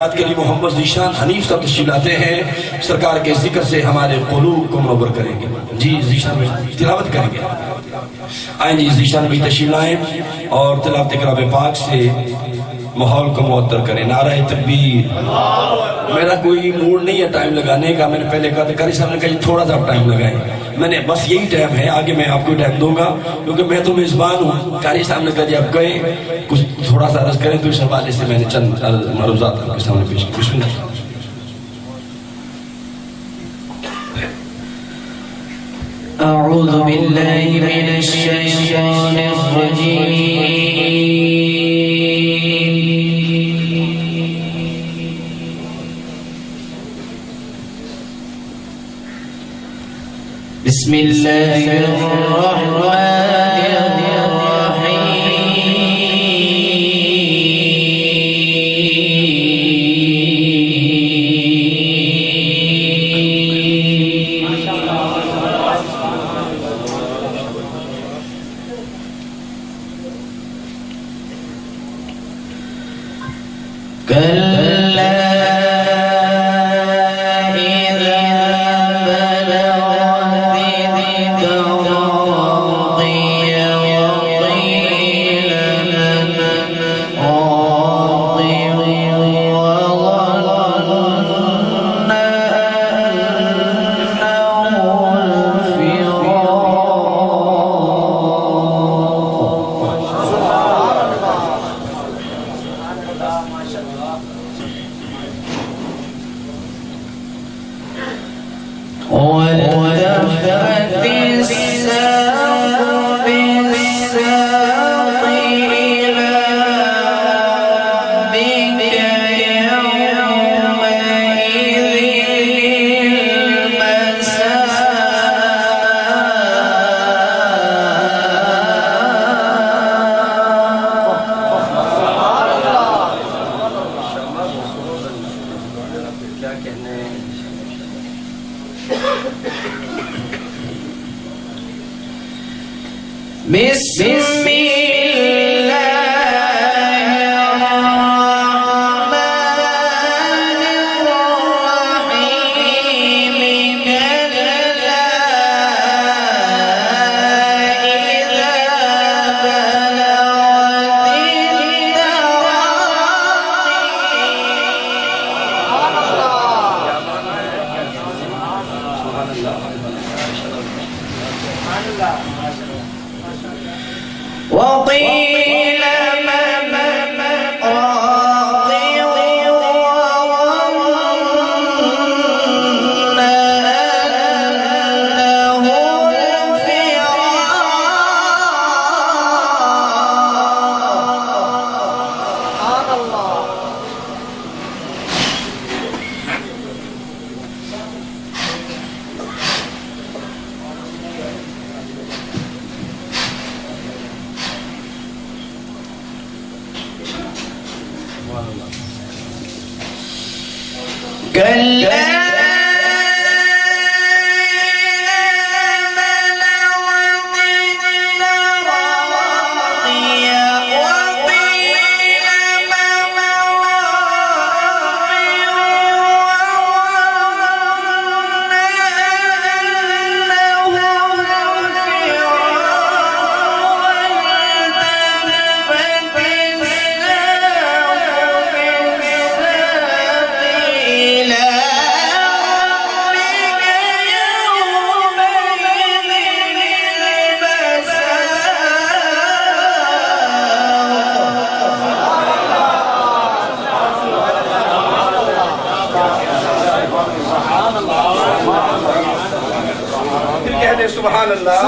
के लिए मोहम्मद ज़ीशान हनीफ साहब तशरीफ लाते हैं। सरकार के जिक्र से हमारे क़ुलूब को मुनव्वर करेंगे। जी ज़ीशान भाई तिलावत करेंगे। आए जी ज़ीशान भाई तशरीफ लाएं और तिलावत कलाम पाक से माहौल को मुअत्तर करें। नारा तकबीर। मेरा कोई मूड नहीं है टाइम लगाने का। मैंने पहले कहा था, कारी साहब ने कहा थोड़ा सा टाइम लगाएं। मैंने बस यही टाइम है, आगे मैं आपको टाइम दूंगा क्योंकि मैं तो मेजबान हूँ। कारी साहब ने कहा जी आप कहें कुछ थोड़ा सा अर्ज करें, तो इस हवाले से मैंने चंद मरूज़ात आपके सामने पेश किए। अऊज़ु बिल्लाहि मिनश शैतानिर रजीम। बिस्मिल्लाहिर रहमानिर रहीम। कल्ला सुभान अल्लाह,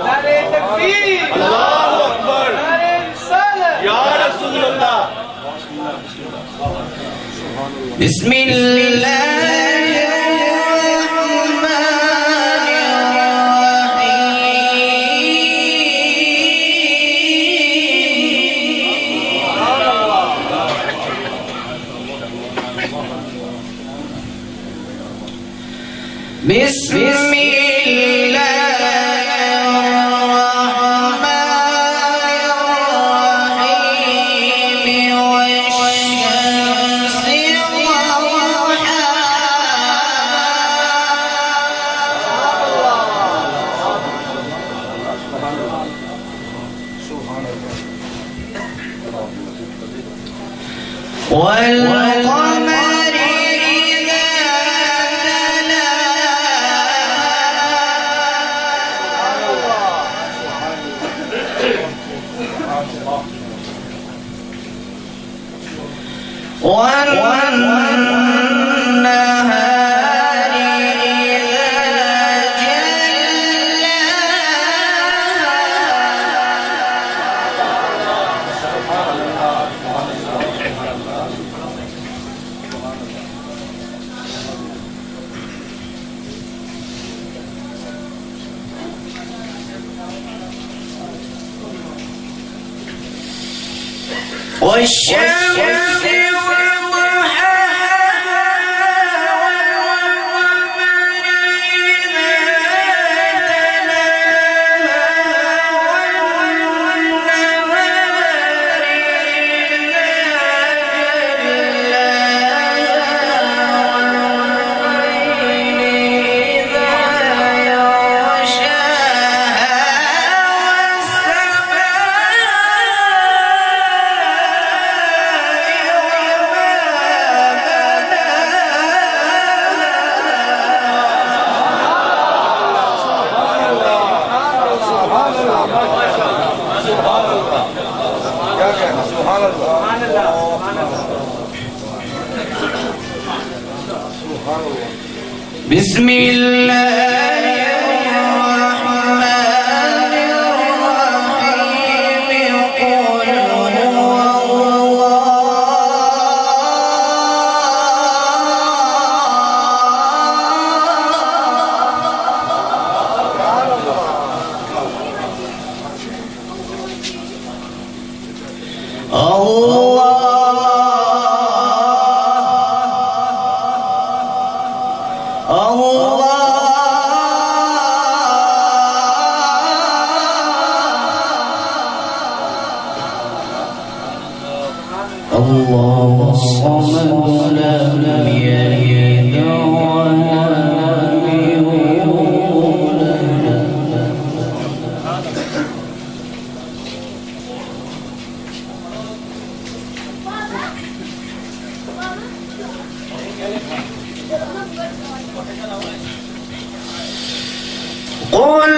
नारे तकबीर, अल्लाहु अकबर, नारे रिसालत, या रसूल अल्लाह। والقمر إذا تلاها والنهار إذا جلاها والشمس بسم الله الرحمن الرحيم قل هو الله الصمد لم يلد ولم يولد قل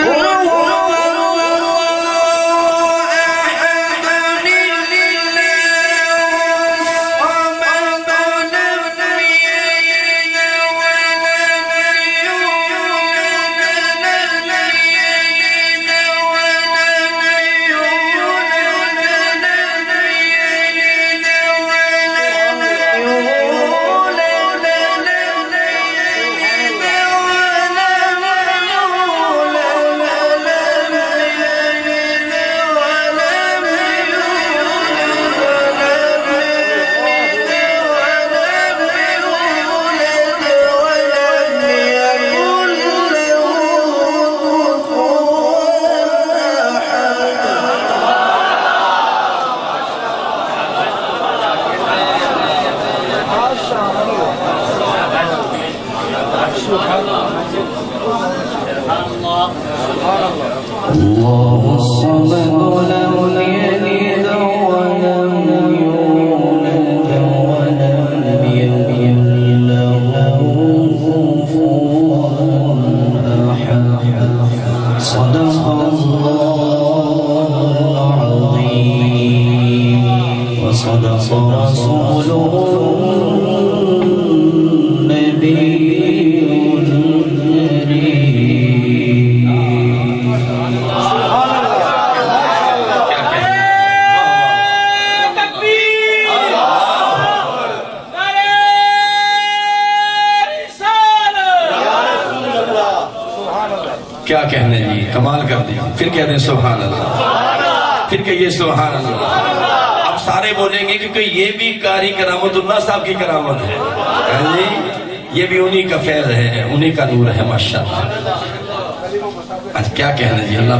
الله الصمد لم يلد ولم يولد ولم يكن له كفوا أحد صدق الله العظيم وصدق رسوله النبي क्या कहने जी, कमाल कर दिया। फिर कह दें सुभान अल्लाह, फिर कहिए सुभान अल्लाह। अब सारे बोलेंगे क्योंकि ये भी कारी करामतुल्लाह साहब की करामत है जी, ये भी उन्हीं का फैज़ है, उन्हीं का नूर है माशाअल्लाह। आज क्या कहने जी, अल्लाह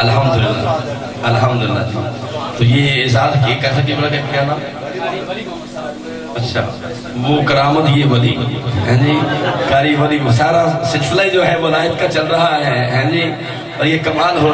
अल्हम्दुलिल्लाह अल्हम्दुलिल्लाह। तो ये एजाज की कैसे की बोला, क्या नाम? अच्छा, वो करामत ये वली है जी, कारी वली, सारा सिलसिला जो है वलायत का चल रहा है जी, और ये कमाल हो